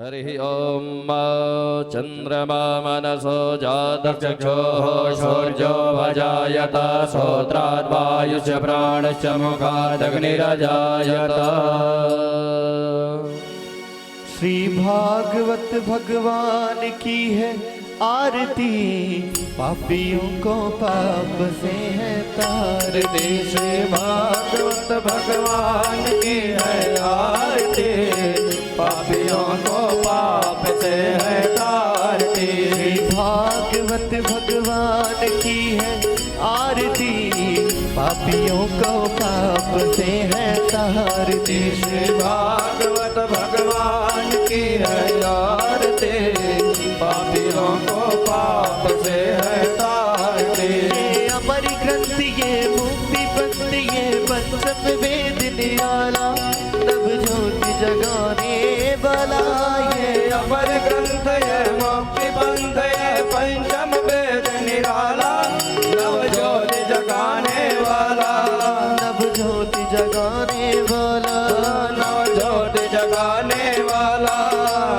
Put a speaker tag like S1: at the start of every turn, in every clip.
S1: हरि ओम चंद्रमा मनसो जातचक्षुः सूर्यो भजायत श्रोत्राद् वायुश्च प्राणश्च मुखादग्निरजायत।
S2: श्री भागवत भगवान की है आरती, पापियों को पाप से है तारती।
S1: श्री भागवत भगवान की है आरती, पापियों को पाप से है तारती।
S2: श्री भागवत भगवान की है आरती, पापियों को पाप से है तारती।
S1: श्री भागवत भगवान की है आरती, पापियों को पाप से है तारती।
S2: ये अमर ग्रंथ ये मुक्ति पंथ ये पंचम वेद निराला, तब ज्योति जगाने वाला।
S1: ये अमर ग्रंथ ये मुक्ति पंथ ये पंचम वेद निराला, नव ज्योति जगाने वाला।
S2: नव ज्योति जगाने वाला,
S1: नव ज्योति जगाने वाला।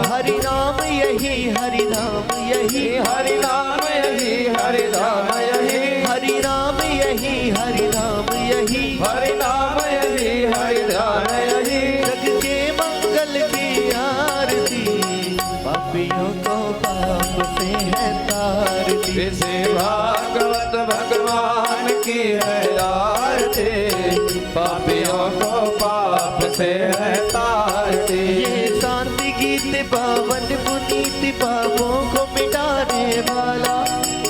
S2: हरि नाम यही हरि नाम यही
S1: हरि नाम यही हरि नाम यही
S2: हरि नाम यही हरि नाम यही
S1: हरि नाम यही हरि नाम यही।
S2: जग के मंगल की आरती, पापियों को पाप से है तारती।
S1: श्री भागवत भगवान की है आरती, पापियों को पाप से है तारती।
S2: ये शांति गीत पावन पुनीत पापों को मिटाने वाला,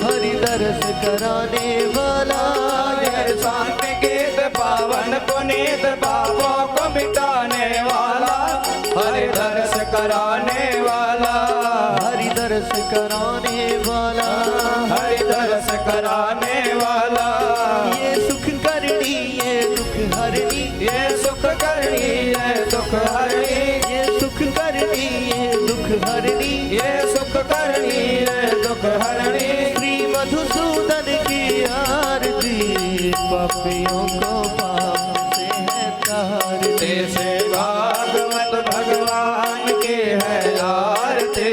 S2: हरि दर्श कराने वाला।
S1: ये शांति गीत पावन पुनीत पापों को मिटाने वाला, हरि दर्श कराने वाला।
S2: हरि दर्श कराने वाला,
S1: हरि दर्श कराने वाला।
S2: ये सुख करनी ये दुख हरनी,
S1: ये सुख करनी ये दुख हरनी,
S2: ये सुख करनी ये दुख हरनी।
S1: ये सुख करनी ये दुख हरनी।
S2: श्री मधुसूदन की आरती, पापियों को पाप से है तारती।
S1: श्री भागवत भगवान की है आरती,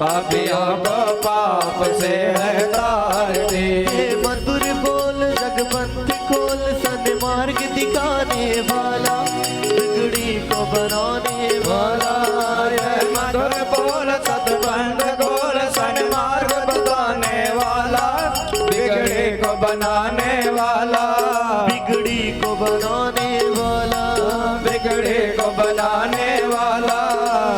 S1: पापियों को पाप से है तारती।
S2: ये मधुर बोल जगपंथ खोल सन्मार्ग दिखाने वाला, बिगड़ी को बनाने वाला।
S1: ये मधुर बोल सतबंध गोल सन्मार्ग बताने वाला, बिगड़े को बनाने वाला।
S2: बिगड़ी को बनाने वाला,
S1: बिगड़े को बनाने वाला।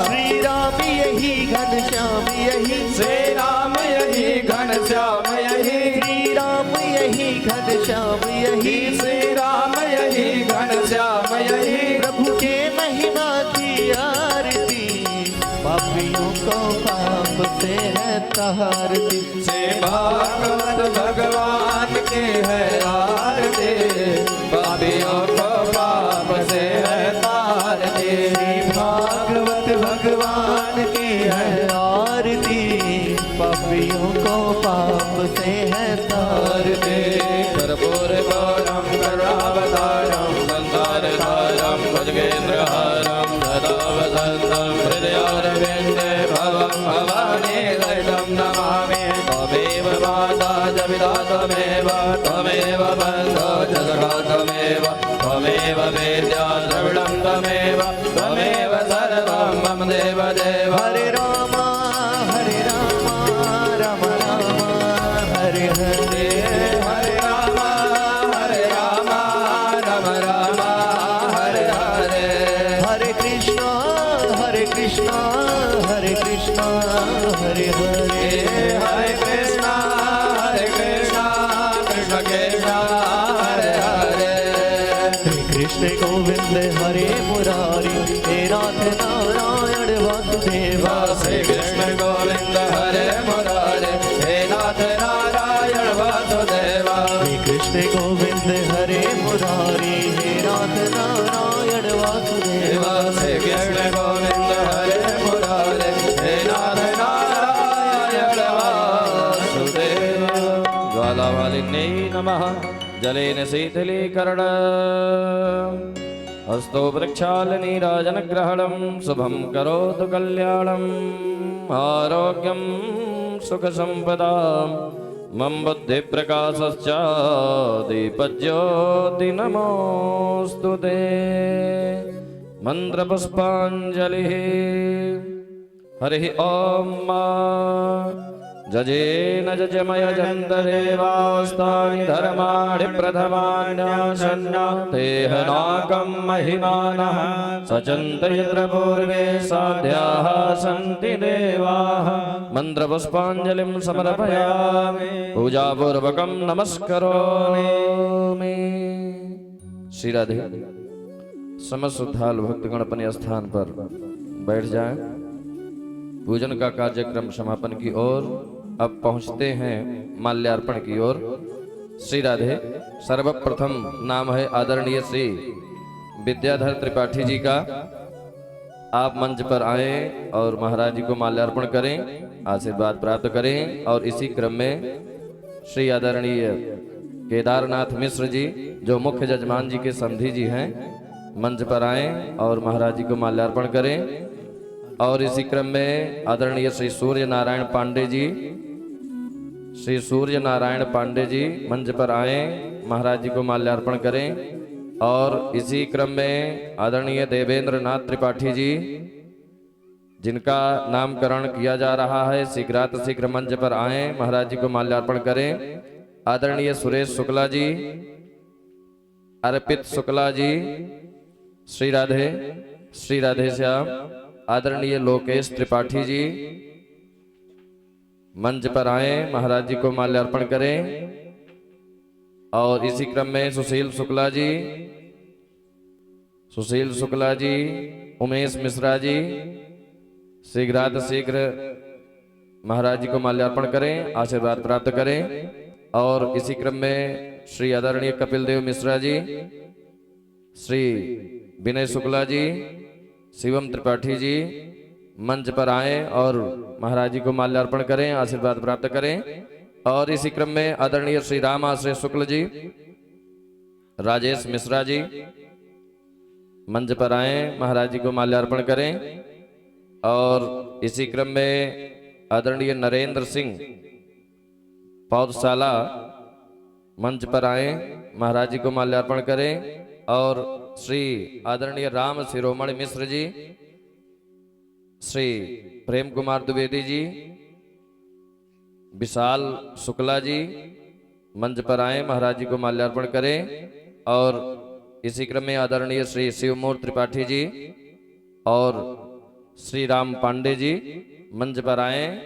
S2: श्री राम यही घनश्याम यही
S1: श्री राम यही घनश्याम यही
S2: श्री राम यही घनश्याम यही
S1: श्री राम यही घनश्याम यही।
S2: प्रभु के महिमा की आरती, पापियों को पाप से है तारती।
S1: श्री भागवत भगवान की है आरती, पापियों को पाप से है तारती।
S2: श्री भागवत भगवान की है आरती, पापियों को पाप से है तारती।
S1: कर्पूर गौरम करुणावतारम संसारसारम भुजगेन्द्रहारम सदा वसन्तं हृदयारविन्दे भवं भवानी ललितं नमामि। त्वमेव माता च पिता त्वमेव, त्वमेव बन्धो च सखा त्वमेव, त्वमेव वेद्या द्रविडं त्वमेव, त्वमेव सर्वं मम देवदेव।
S2: हरे राम राम राम हरे हरे।
S1: हरे राम राम हरे हरे।
S2: हरे कृष्णा कृष्ण हरे हरे।
S1: हरे कृष्णा कृष्ण कृष्ण हरे हरे।
S2: कृष्ण गोविंद हरे मुरारी, हे नाथ नारायण वासुदेवा।
S1: श्री कृष्ण गोविंद हरे मुरारे, हे नाथ नारायण वासुदेवा।
S2: श्री कृष्ण गोविंद हरे मुरारी, हे नाथ नारायण वासुदेवा।
S1: श्री कृष्ण गोविंद हरे मुरारे, हे नाथ नारायण वासुदेवा। ज्वालामालिन्यै नमः जलेन शीतलीकरण। हस्तो वृक्षालनीराजनग्रहणं शुभं करोतु कल्याणम् आरोग्यं सुखसम्पदां मम बुद्धिप्रकाशश्च दीपज्योति नमोऽस्तु ते। मन्त्रपुष्पाञ्जलिः। हरिः ॐ जजेन जजमय जन्तदेवास्तानि धर्माणि प्रथमान्यासन्नाथेहनाकं महिमानः सचन्तयत्र पूर्वे साध्याः सन्ति देवाः। मन्त्रपुष्पाञ्जलिं समर्पयामि पूजापूर्वकं नमस्करोमि। श्री राधे। समस्त श्रद्धालु भक्तगण अपने स्थान पर बैठ जाएं। पूजन का कार्यक्रम समापन की ओर अब पहुंचते हैं माल्यार्पण की ओर। श्री राधे। सर्वप्रथम नाम है आदरणीय श्री विद्याधर त्रिपाठी जी का। आप मंच पर आए और महाराज जी को माल्यार्पण करें, आशीर्वाद प्राप्त करें। और इसी क्रम में श्री आदरणीय केदारनाथ मिश्र जी जो मुख्य जजमान जी के समधी जी हैं, मंच पर आए और महाराज जी को माल्यार्पण करें। और इसी क्रम में आदरणीय श्री सूर्य नारायण पांडे जी, श्री सूर्य नारायण पांडे जी मंच पर आए, महाराज जी को माल्यार्पण करें। और इसी क्रम में आदरणीय देवेंद्र नाथ त्रिपाठी जी जिनका नामकरण किया जा रहा है, शीघ्र मंच पर आए, महाराज जी को माल्यार्पण करें। आदरणीय सुरेश शुक्ला जी, अर्पित शुक्ला जी, श्री राधे श्याम। आदरणीय लोकेश त्रिपाठी जी मंच पर आए, महाराज जी को माल्यार्पण करें। और इसी क्रम में सुशील शुक्ला जी, उमेश मिश्रा जी शीघ्र महाराज जी को माल्यार्पण करें, आशीर्वाद प्राप्त करें। और इसी क्रम में श्री आदरणीय कपिल देव मिश्रा जी, श्री विनय शुक्ला जी, शिवम त्रिपाठी जी मंच पर आए और महाराज जी को माल्यार्पण करें, आशीर्वाद प्राप्त करें। और इसी क्रम में आदरणीय श्री राम आश्रय शुक्ल जी, राजेश मिश्रा जी मंच पर आए, महाराज जी को माल्यार्पण करें। और इसी क्रम में आदरणीय नरेंद्र सिंह पौधशाला मंच पर आए, महाराज जी को माल्यार्पण करें। और श्री आदरणीय राम शिरोमणि मिश्र जी, श्री प्रेम कुमार द्विवेदी जी, विशाल शुक्ला जी मंच पर आए, महाराज जी को माल्यार्पण करें। और इसी क्रम में आदरणीय श्री शिवमूर्ति त्रिपाठी जी और श्री राम पांडे जी मंच पर आए,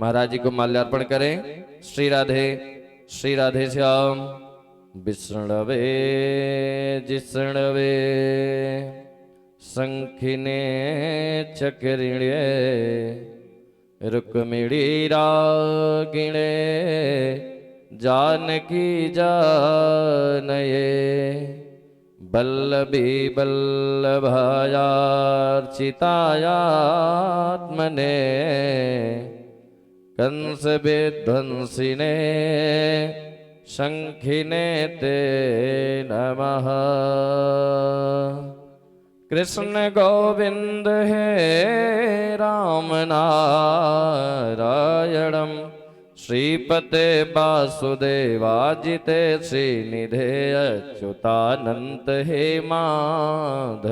S1: महाराज जी को माल्यार्पण करें। श्री राधे श्याम। विष्णवे जिष्णवे शंखिने चक्रिणे रुक्मिणी रागिणे जानकी जानये बल्लभी बल्लभायार्चितायात्मने कंस विध्वंसिने शंखिने ते नमः। कृष्ण गोविंद हे राम नारायणं श्रीपते वासुदेवाजिते श्रीनिधे अच्युतानंत हे माधवाधोक्षज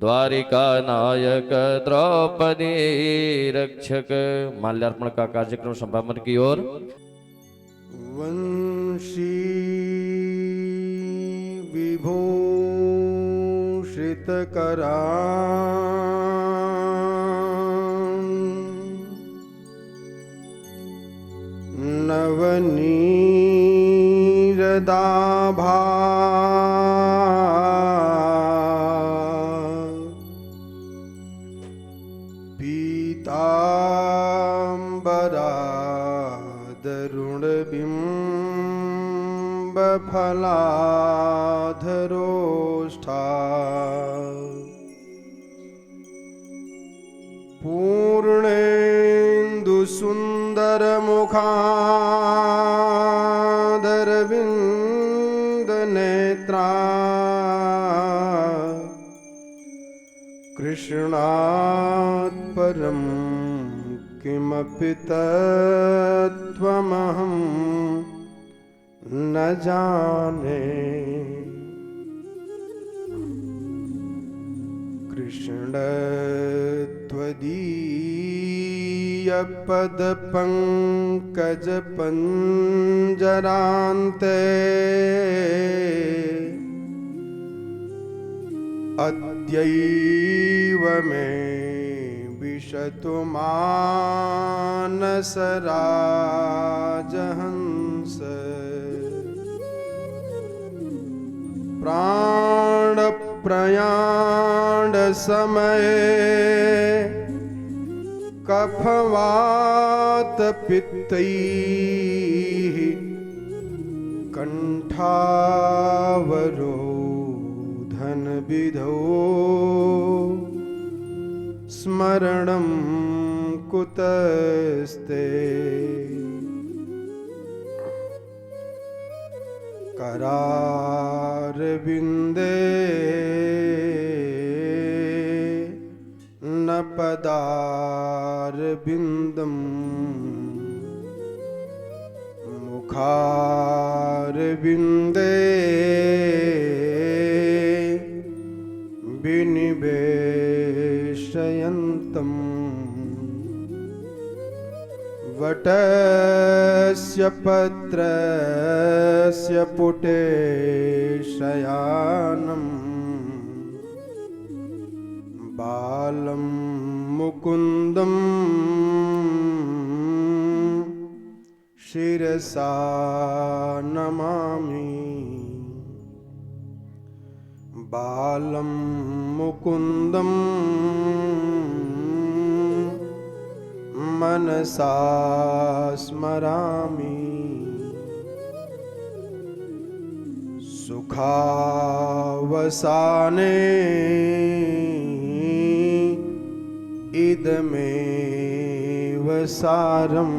S1: द्वारिका नायक द्रौपदी रक्षक। माल्यार्पण का कार्यक्रम समापन की ओर।
S3: वंशी विभूषित करा नवनीरदाभा फलाधरोष्ठा पूर्णेन्दु सुंदर मुखादरविंद नेत्रा कृष्णात् परं किमपि तत्त्वमहं न जाने। कृष्ण त्वदीयपदपङ्कजपञ्जरान्ते अद्यैव मे विशतु मानसराजहंस। प्राणप्रयाणसमये कफवातपित्तैः कण्ठावरोधनविधौ स्मरणं कुतस्ते। करारविन्दे न पदारविन्दम् मुखारविन्दे विनिवेशयन्तम्। वटस्य पत्रस्य पुटे शयानम् बालं मुकुन्दं शिरसा नमामि। बालं मुकुन्दं मनसा स्मरामि। सुखावसाने इदमेव सारम्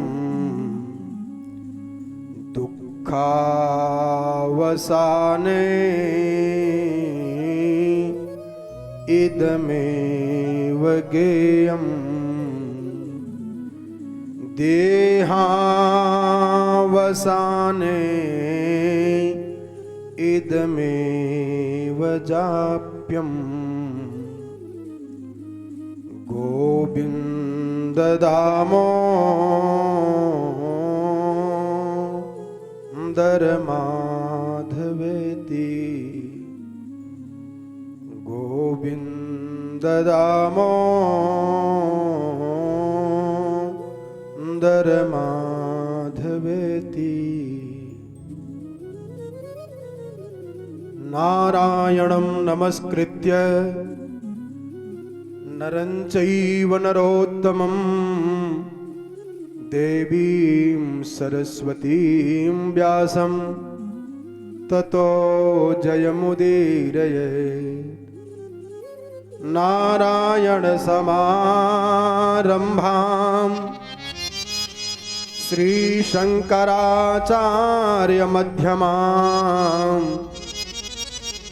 S3: दुःखावसाने इदमेव गेयम्। देहावसाने इदमेव जाप्यम्। गोविन्द दामोदर माधवेति। गोविन्द दामोदर माधवेति। नारायणं नमस्कृत्य नरं चैव नरोत्तमं देवीं सरस्वतीं व्यासं ततो जयमुदीरयेत्। नारायणसमारम्भां श्रीशङ्कराचार्यमध्यमाम्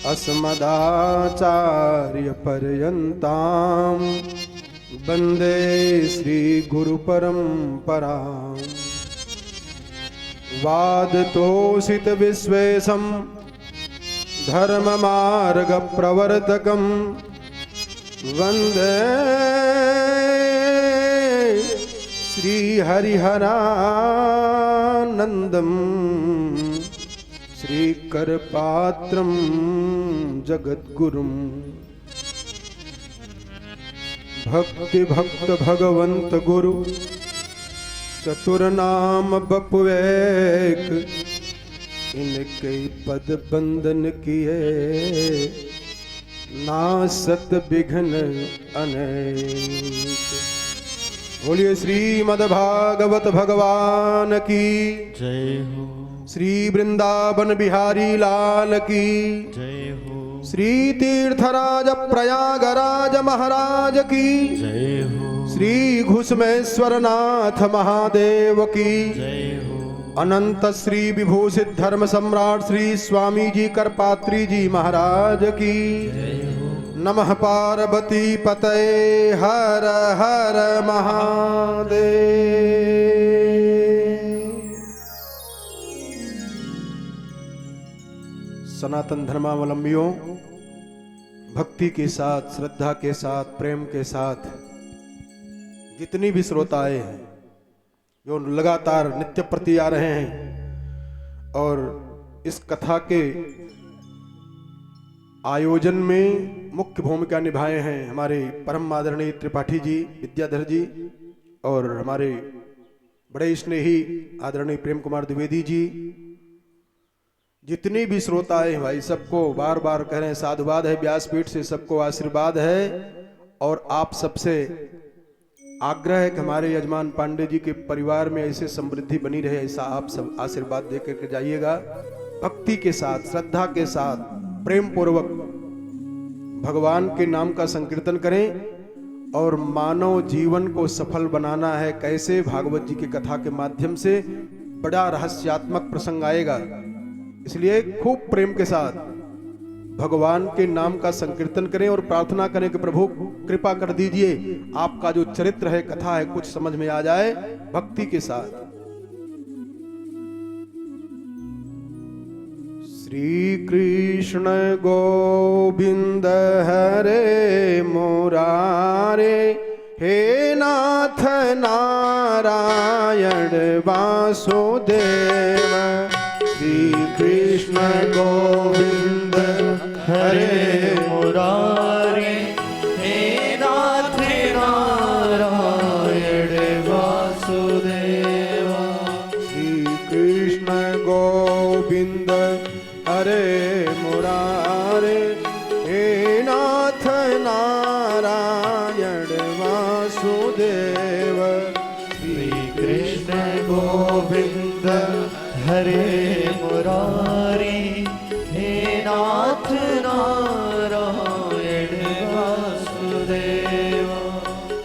S3: अस्मदाचार्यपर्यन्तां वन्दे श्रीगुरुपरम्पराम्। वादतोषितविश्वेशं धर्ममार्गप्रवर्तकं वन्दे श्रीहरिहरानन्दम्। श्रीकरपात्रं जगद्गुरुं भक्तिभक्त भगवंत गुरु चतुरनाम बपुएक। इनके पद बंदन किए नासत विघ्न अनेक। बोलिए श्रीमद्भागवत भगवान की
S2: जय हो।
S3: श्री वृंदावन बिहारी लाल की
S2: जय हो।
S3: श्री तीर्थराज प्रयागराज महाराज की
S2: जय हो।
S3: श्री घुसमेश्वरनाथ महादेव की
S2: जय हो।
S3: अनंत श्री विभूषित धर्म सम्राट श्री स्वामी जी करपात्री जी महाराज की
S2: जय हो।
S3: नमः पार्वती पतये हर हर महादेव। सनातन धर्मावलंबियों, भक्ति के साथ, श्रद्धा के साथ, प्रेम के साथ जितनी भी श्रोताएं हैं जो लगातार नित्य प्रति आ रहे हैं और इस कथा के आयोजन में मुख्य भूमिका निभाए हैं हमारे परम आदरणीय त्रिपाठी जी, विद्याधर जी, और हमारे बड़े स्नेही आदरणीय प्रेम कुमार द्विवेदी जी। जितनी भी श्रोताएं हैं भाई, सबको बार बार कह रहे हैं साधुवाद है, व्यासपीठ से सबको आशीर्वाद है। और आप सबसे आग्रह है कि हमारे यजमान पांडे जी के परिवार में ऐसे समृद्धि बनी रहे, ऐसा आप सब आशीर्वाद दे करके जाइएगा। भक्ति के साथ, श्रद्धा के साथ, प्रेम पूर्वक भगवान के नाम का संकीर्तन करें। और मानव जीवन को सफल बनाना है कैसे? भागवत जी की कथा के माध्यम से बड़ा रहस्यात्मक प्रसंग आएगा, इसलिए खूब प्रेम के साथ भगवान के नाम का संकीर्तन करें और प्रार्थना करें कि प्रभु कृपा कर दीजिए, आपका जो चरित्र है, कथा है, कुछ समझ में आ जाए भक्ति के साथ। श्री कृष्ण गोविंद हरे मुरारे, हे नाथ नारायण वासुदेव। श्री कृष्ण गोविंद हरे
S2: मुरारे, हे नाथ नारायण वासुदेव।
S3: श्री कृष्ण गोविंद हरे मुरारे, हे नाथ नारायण वासुदेव।
S2: श्री कृष्ण गोविंद हरे मुरारी, हे नाथ नारायण वासुदेव।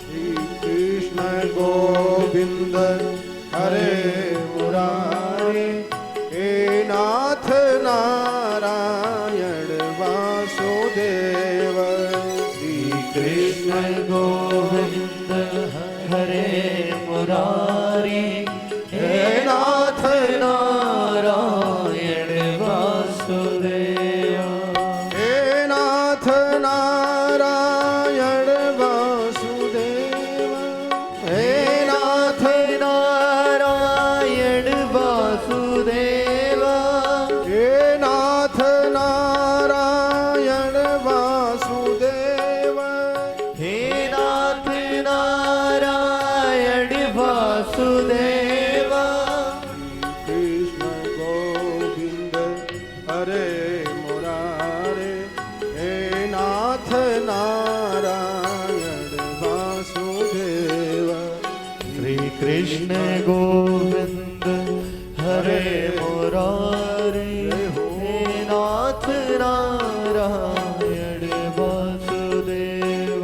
S3: श्री कृष्ण गोविंद हरे मुरारे, हे नाथ नारायण वासुदेव। श्री
S2: कृष्ण गोविंद हरे मुरारी, हे नाथ नारायण वासुदेव।
S3: हे नाथ नारायण वासुदेव। हे नाथ
S2: नारायण वासुदेव।
S3: हे नाथ नारायण वासुदेव।
S2: हे नाथ नारायण वासुदेव।
S3: कृष्ण गोविंद हरे मुरारे, हे नाथ नारायण वासुदेव।
S2: श्री कृष्ण गोविंद हरे मुरारी, हे नाथ नारायण वासुदेव।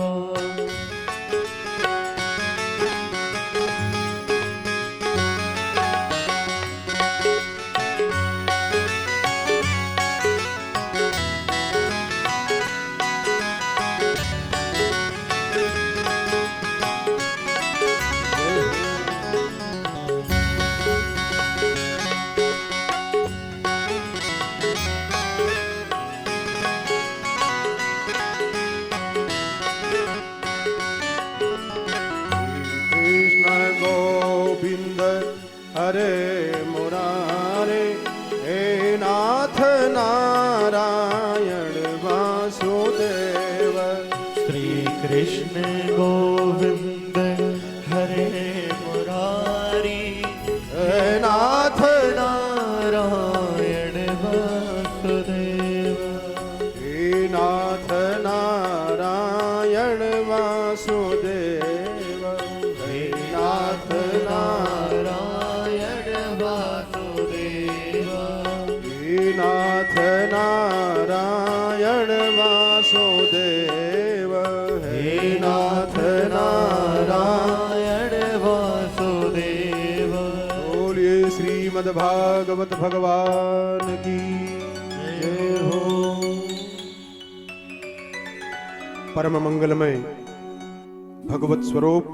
S3: कृष्ण गोविंद हरे मुरारे, हे नाथ नारायण वासुदेव।
S2: श्री कृष्ण गोविंद हरे मुरारी,
S3: हे नाथ
S2: नारायण वासुदेव।
S3: हे नाथ नारायण वासुदेव। हे नाथ
S2: नारायण वासुदेव।
S3: हे नाथ नारायण वासुदेव। हे नाथ नारायण
S2: वासुदेव।
S3: बोलिए श्रीमद्भागवत भगवान की जय हो। परम मंगलमय भगवत स्वरूप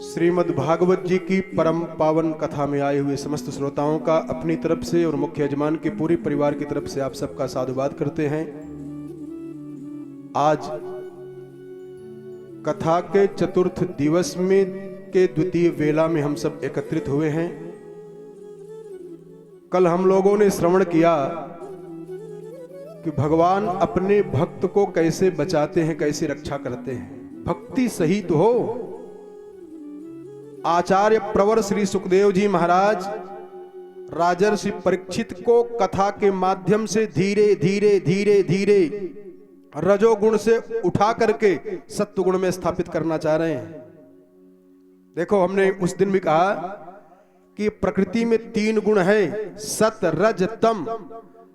S3: श्रीमद् भागवत जी की परम पावन कथा में आए हुए समस्त श्रोताओं का अपनी तरफ से और मुख्य यजमान के पूरे परिवार की तरफ से आप सबका साधुवाद करते हैं। आज कथा के चतुर्थ दिवस में के द्वितीय वेला में हम सब एकत्रित हुए हैं। कल हम लोगों ने श्रवण किया कि भगवान अपने भक्त को कैसे बचाते हैं, कैसे रक्षा करते हैं। भक्ति सहित हो। आचार्य प्रवर श्री सुखदेव जी महाराज राजर्षि परीक्षित को कथा के माध्यम से धीरे धीरे धीरे धीरे रजोगुण से उठा करके सत्वगुण में स्थापित करना चाह रहे हैं। देखो, हमने उस दिन भी कहा कि प्रकृति में 3 गुण है, सत रज तम।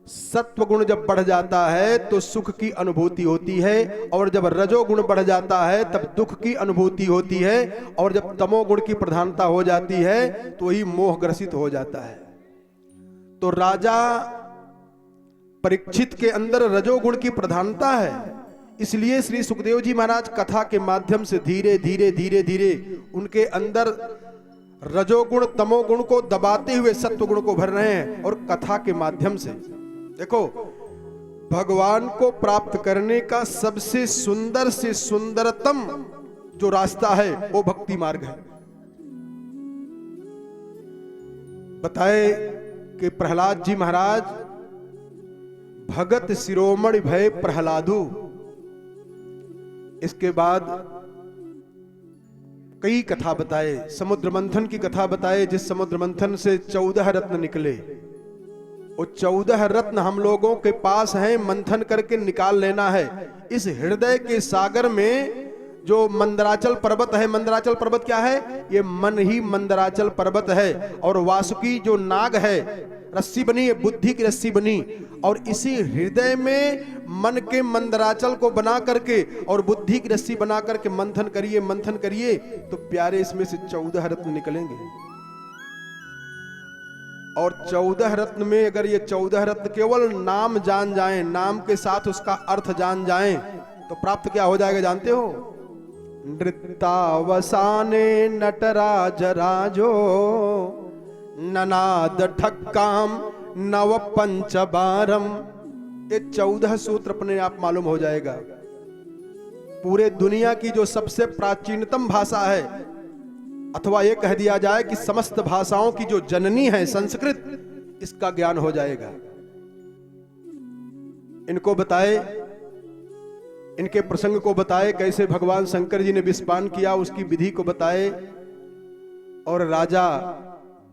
S3: सत्व गुण जब बढ़ जाता है तो सुख की अनुभूति होती है, और जब रजोगुण बढ़ जाता है तब दुख की अनुभूति होती है, और जब तमोगुण की प्रधानता हो जाती है तो ही मोह ग्रसित हो जाता है। तो राजा परीक्षित के अंदर रजोगुण की प्रधानता है, इसलिए श्री सुखदेव जी महाराज कथा के माध्यम से धीरे धीरे धीरे धीरे उनके अंदर रजोगुण तमोगुण को दबाते हुए सत्वगुण को भर रहे हैं। और कथा के माध्यम से देखो, भगवान को प्राप्त करने का सबसे सुंदर से सुंदरतम जो रास्ता है वो भक्ति मार्ग है। बताए कि प्रहलाद जी महाराज भगत शिरोमणि भय प्रहलादु, इसके बाद कई कथा बताए, समुद्र मंथन की कथा बताए, जिस समुद्र मंथन से 14 रत्न निकले। वो 14 रत्न हम लोगों के पास हैं, मंथन करके निकाल लेना है। इस हृदय के सागर में जो मंदराचल पर्वत है, मंदराचल पर्वत क्या है? ये मन ही मंदराचल पर्वत है। और वासुकी जो नाग है, रस्सी बनी है, बुद्धि की रस्सी बनी, और इसी हृदय में मन के मंदराचल को बना करके और बुद्धि की रस्सी बना करके मंथन करिए, मंथन करिए, तो प्यारे इसमें से 14 रत्न निकलेंगे। और 14 रत्न में अगर ये 14 रत्न केवल नाम जान जाएं, नाम के साथ उसका अर्थ जान जाएं, तो प्राप्त क्या हो जाएगा जानते हो? नृत्तावसाने नटराज राजो ननाद ठक्काम नव पंचबारम। ये 14 सूत्र अपने आप मालूम हो जाएगा। पूरे दुनिया की जो सबसे प्राचीनतम भाषा है, अथवा ये कह दिया जाए कि समस्त भाषाओं की जो जननी है संस्कृत, इसका ज्ञान हो जाएगा। इनको बताए, इनके प्रसंग को बताए, कैसे भगवान शंकर जी ने विषपान किया उसकी विधि को बताए, और राजा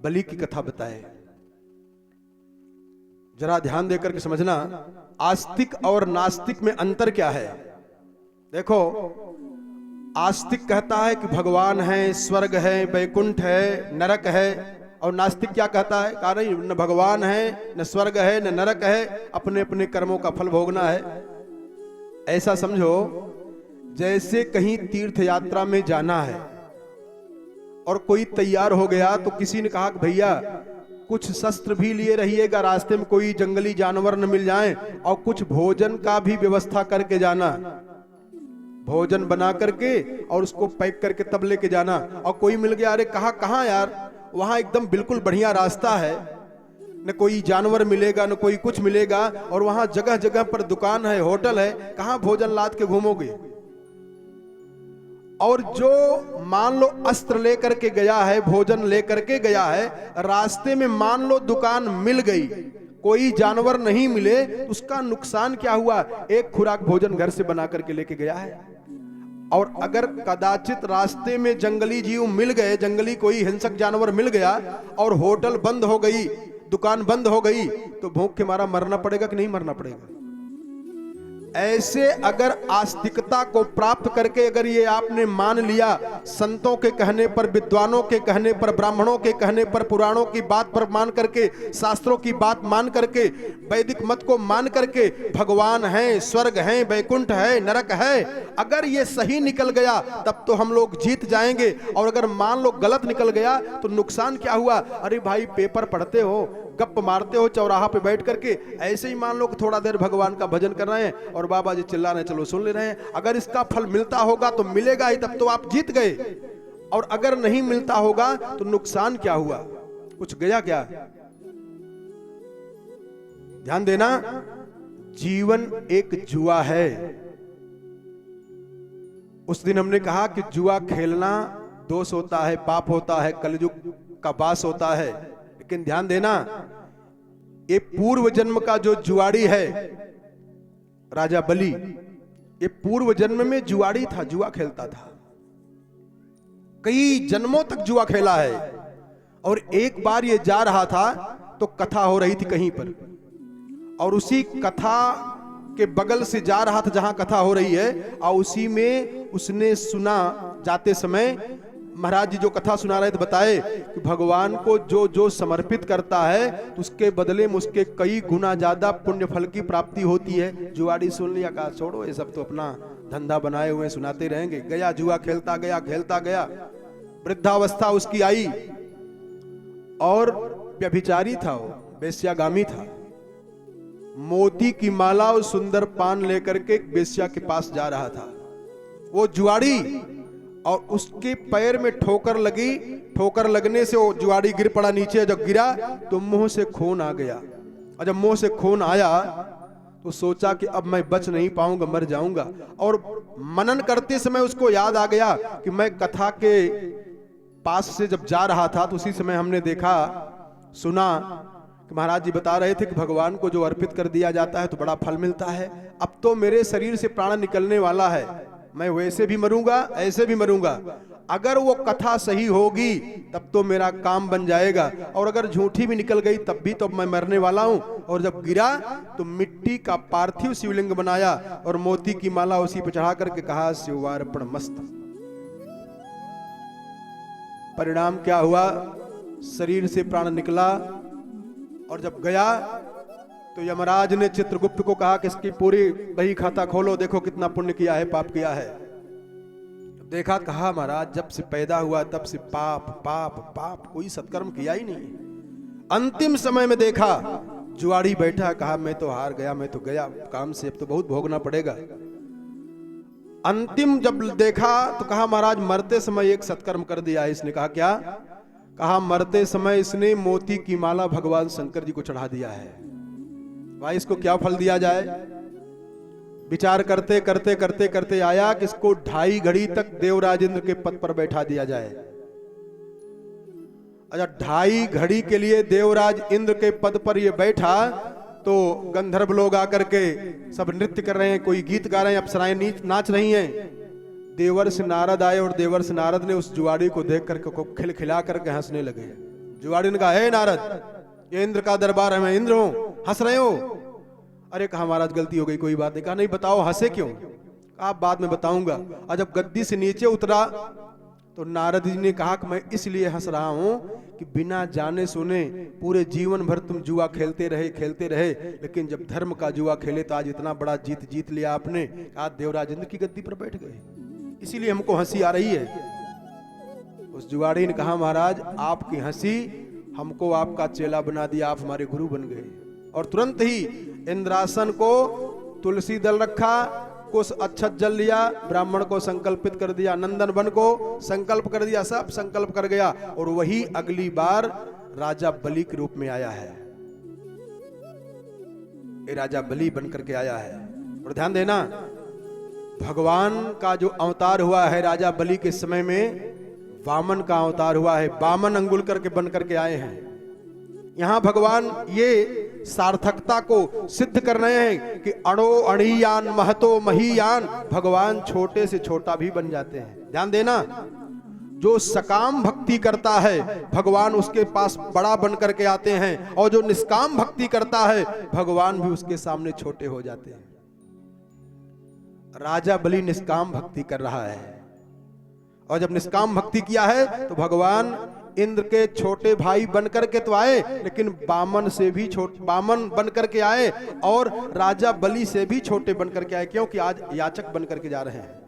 S3: बलि की कथा बताए। जरा ध्यान देकर के समझना, आस्तिक और नास्तिक में अंतर क्या है। देखो, आस्तिक कहता है कि भगवान है, स्वर्ग है, वैकुंठ है, नरक है, और नास्तिक क्या कहता है? कहा नहीं, न भगवान है, न स्वर्ग है, न नरक है, अपने अपने कर्मों का फल भोगना है। ऐसा समझो जैसे कहीं तीर्थ यात्रा में जाना है और कोई तैयार हो गया, तो किसी ने कहा कि भैया कुछ शस्त्र भी लिए रहिएगा, रास्ते में कोई जंगली जानवर न मिल जाएं, और कुछ भोजन का भी व्यवस्था करके जाना, भोजन बना करके और उसको पैक करके तब लेके जाना। और कोई मिल गया, अरे कहाँ यार, वहां एकदम बिल्कुल बढ़िया रास्ता है, न कोई जानवर मिलेगा न कोई कुछ मिलेगा, और वहां जगह जगह पर दुकान है, होटल है, कहां भोजन लाद के घूमोगे। और जो मान लो अस्त्र लेकर के गया है, भोजन लेकर के गया है, रास्ते में मान लो दुकान मिल गई, कोई जानवर नहीं मिले, तो उसका नुकसान क्या हुआ? एक खुराक भोजन घर से बना करके लेके गया है। और अगर कदाचित रास्ते में जंगली जीव मिल गए, जंगली कोई हिंसक जानवर मिल गया, और होटल बंद हो गई, दुकान बंद हो गई, तो भूख के मारा मरना पड़ेगा कि नहीं मरना पड़ेगा? ऐसे अगर आस्तिकता को प्राप्त करके अगर ये आपने मान लिया, संतों के कहने पर, विद्वानों के कहने पर, ब्राह्मणों के कहने पर, पुराणों की बात पर मान करके, शास्त्रों की बात मान करके, वैदिक मत को मान करके, भगवान है, स्वर्ग है, वैकुंठ है, नरक है, अगर ये सही निकल गया तब तो हम लोग जीत जाएंगे। और अगर मान लो गलत निकल गया तो नुकसान क्या हुआ? अरे भाई, पेपर पढ़ते हो, गप मारते हो चौराहा पे बैठ करके, ऐसे ही मान लो कि थोड़ा देर भगवान का भजन कर रहे हैं और बाबा जी चिल्ला रहे हैं, चलो सुन ले रहे हैं। अगर इसका फल मिलता होगा तो मिलेगा ही, तब तो आप जीत गए, और अगर नहीं मिलता होगा तो नुकसान क्या हुआ, कुछ गया क्या? ध्यान देना, जीवन एक जुआ है। उस दिन हमने कहा कि जुआ खेलना दोष होता है, पाप होता है, कलयुग का वास होता है। लेकिन ध्यान देना, ये पूर्व जन्म का जो जुआड़ी है राजा बलि, ये पूर्व जन्म में जुआड़ी था, जुआ खेलता था, कई जन्मों तक जुआ खेला है। और एक बार ये जा रहा था तो कथा हो रही थी कहीं पर, और उसी कथा के बगल से जा रहा था जहां कथा हो रही है, और उसी में उसने सुना जाते समय महाराज जी जो कथा सुना रहे थे, बताए कि भगवान को जो जो समर्पित करता है तो उसके बदले में उसके कई गुना ज्यादा पुण्य फल की प्राप्ति होती है। जुआड़ी सुन लिया, कहा छोड़ो ये सब तो अपना धंधा बनाए हुए सुनाते रहेंगे। गया जुआ खेलता गया, खेलता गया, वृद्धावस्था उसकी आई, और व्यभिचारी था वो, वेश्यागामी था। मोती की माला और सुंदर पान लेकर के वेश्या के पास जा रहा था वो जुआड़ी, और उसके पैर में ठोकर लगी। ठोकर लगने से वो जुआड़ी गिर पड़ा नीचे। जब गिरा तो मुंह से खून आ गया, और जब मुंह से खून आया तो सोचा कि अब मैं बच नहीं पाऊंगा, मर जाऊंगा। और मनन करते समय उसको याद आ गया कि मैं कथा के पास से जब जा रहा था तो उसी समय हमने देखा, सुना कि महाराज जी बता रहे थे कि भगवान को जो अर्पित कर दिया जाता है तो बड़ा फल मिलता है। अब तो मेरे शरीर से प्राण निकलने वाला है, मैं वैसे भी मरूंगा, ऐसे भी मरूंगा। अगर वो कथा सही होगी तब तो मेरा काम बन जाएगा, और अगर झूठी भी निकल गई तब भी तो मैं मरने वाला हूं। और जब गिरा तो मिट्टी का पार्थिव शिवलिंग बनाया और मोती की माला उसी पर चढ़ा करके कहा, शिवार्पण मस्त। परिणाम क्या हुआ? शरीर से प्राण निकला, और जब गया तो यमराज ने चित्रगुप्त को कहा कि इसकी पूरी बही खाता खोलो, देखो कितना पुण्य किया है, पाप किया है। देखा, कहा महाराज जब से पैदा हुआ तब से पाप पाप पाप, कोई सत्कर्म किया ही नहीं। अंतिम समय में देखा जुआड़ी बैठा, कहा मैं तो हार गया, मैं तो गया काम से, अब तो बहुत भोगना पड़ेगा। अंतिम जब देखा तो कहा महाराज मरते समय एक सत्कर्म कर दिया है इसने। कहा क्या? कहा मरते समय इसने मोती की माला भगवान शंकर जी को चढ़ा दिया है। भाई इसको क्या फल दिया जाए? विचार करते करते करते करते आया कि इसको 2.5 घड़ी तक देवराज इंद्र के पद पर बैठा दिया जाए। अच्छा, 2.5 घड़ी के लिए देवराज इंद्र के पद पर ये बैठा तो गंधर्व लोग आकर के सब नृत्य कर रहे हैं, कोई गीत गा रहे हैं, अप्सराएं नाच रही हैं। देवर्ष नारद आए और देवर्ष नारद ने उस जुआड़ी को देख करके खिलखिला करके हंसने लगे। जुआड़ी ने कहा, हे नारद, ये इंद्र का दरबार है, मैं इंद्र हूं, हंस रहे हो? अरे कहा महाराज गलती हो गई, कोई बात नहीं। कहा नहीं, बताओ हंसे क्यों? कहा बाद में बताऊंगा। और जब गद्दी से नीचे उतरा तो नारद जी ने कहा कि मैं इसलिए हंस रहा हूं कि बिना जाने सुने पूरे जीवन भर तुम जुआ खेलते रहे, लेकिन जब धर्म का जुआ खेले तो आज इतना बड़ा जीत लिया आपने। आज देवराज इंद्र की गद्दी पर बैठ गए, इसीलिए हमको हंसी आ रही है। उस जुआड़ी ने कहा महाराज आपकी हंसी हमको आपका चेला बना दिया, आप हमारे गुरु बन गए। और तुरंत ही इंद्रासन को तुलसी दल रखा, कुछ अक्षत जल लिया, ब्राह्मण को संकल्पित कर दिया, नंदन वन को संकल्प कर दिया, सब संकल्प कर गया। और वही अगली बार राजा बलि के रूप में आया है। ये राजा बलि बनकर के आया है। और ध्यान देना, भगवान का जो अवतार हुआ है राजा बलि के समय में, वामन का अवतार हुआ है। वामन अंगुल करके बन करके आए हैं। यहां भगवान ये सार्थकता को सिद्ध कर रहे हैं कि अणो अणियान महतो महीयान, भगवान छोटे से छोटा भी बन जाते हैं। ध्यान देना, जो सकाम भक्ति करता है भगवान उसके पास बड़ा बन करके आते हैं, और जो निष्काम भक्ति करता है भगवान भी उसके सामने छोटे हो जाते हैं। राजा बलि निष्काम भक्ति कर रहा है, और जब निष्काम भक्ति किया है तो भगवान इंद्र के छोटे भाई बनकर के तो आए, लेकिन बामन से भी बामन बनकर के आए, और राजा बलि से भी छोटे बनकर के आए, क्योंकि आज याचक बनकर के जा रहे हैं।